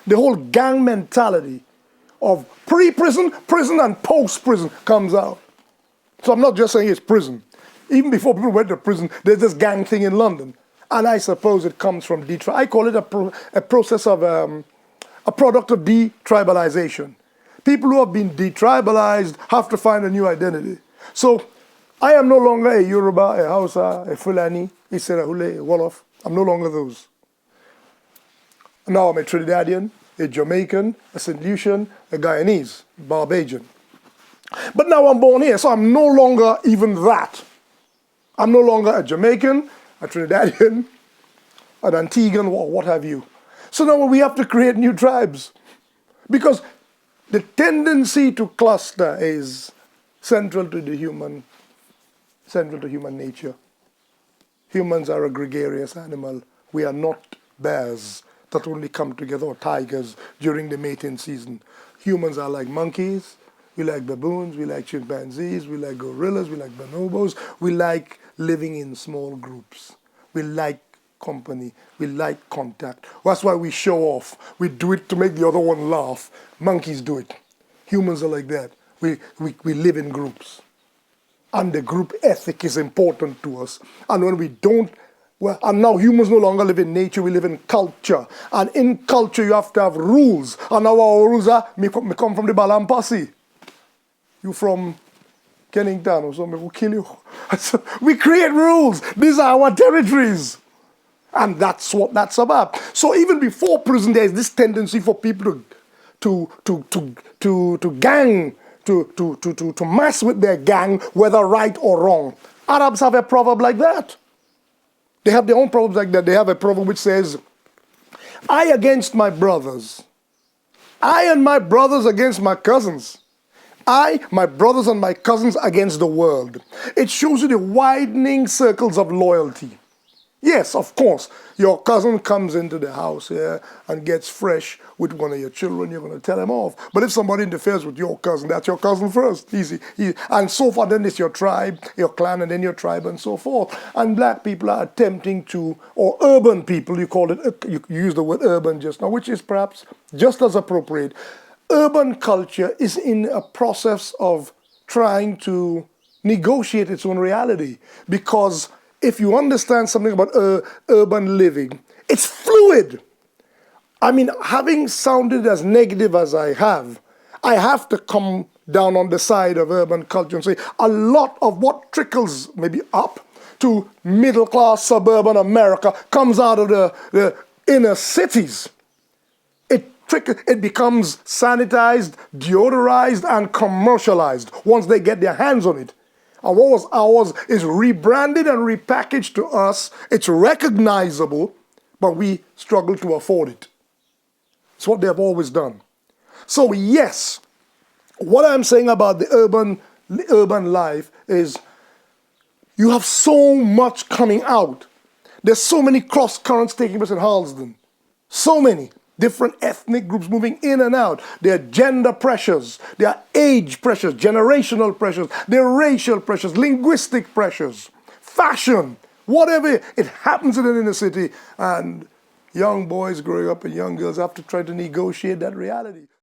The whole gang mentality of pre-prison, prison, and post-prison comes out. So I'm not just saying it's prison. Even before people went to prison, there's this gang thing in London. And I suppose it comes from detribalization. I call it a process of, a product of detribalization. People who have been detribalized have to find a new identity. So I am no longer a Yoruba, a Hausa, a Fulani, a Serahule, a Wolof. I'm no longer those. Now I'm a Trinidadian, a Jamaican, a St. Lucian, a Guyanese, Barbadian. But now I'm born here, so I'm no longer even that. I'm no longer a Jamaican, a Trinidadian, an Antiguan, or what have you. So now we have to create new tribes. Because the tendency to cluster is central to human nature. Humans are a gregarious animal. We are not bears that only come together, or tigers during the mating season. Humans are like monkeys. We like baboons, we like chimpanzees, we like gorillas, we like bonobos. We like living in small groups. We like company, we like contact. That's why we show off. We do it to make the other one laugh. Monkeys do it. Humans are like that. We live in groups. And the group ethic is important to us. And when we don't, well, and now humans no longer live in nature, we live in culture. And in culture you have to have rules. And now our rules are, me come from the Balampasi. You from Kennington or something, we'll kill you. So we create rules. These are our territories. And that's what that's about. So even before prison, there is this tendency for people to gang, to mess with their gang, whether right or wrong. Arabs have a proverb like that. They have their own proverbs like that. They have a proverb which says, I against my brothers. I and my brothers against my cousins. I, my brothers and my cousins against the world. It shows you the widening circles of loyalty. Yes, of course, your cousin comes into the house here and gets fresh with one of your children, you're going to tell him off. But if somebody interferes with your cousin, that's your cousin first. Easy. And so forth, then it's your tribe, your clan, and then your tribe, and so forth. And black people are attempting to, or urban people, you call it, you use the word urban just now, which is perhaps just as appropriate. Urban culture is in a process of trying to negotiate its own reality, because if you understand something about urban living, it's fluid. I mean, having sounded as negative as I have to come down on the side of urban culture and say a lot of what trickles maybe up to middle-class suburban America comes out of the inner cities. It becomes sanitized, deodorized, and commercialized once they get their hands on it. And what was ours is rebranded and repackaged to us. It's recognizable, but we struggle to afford it. It's what they have always done. So yes, what I'm saying about the urban life is you have so much coming out. There's so many cross currents taking place in Harlesden. So many different ethnic groups moving in and out. There are gender pressures, there are age pressures, generational pressures, there are racial pressures, linguistic pressures, fashion, whatever. It happens in an inner city, and young boys growing up and young girls have to try to negotiate that reality.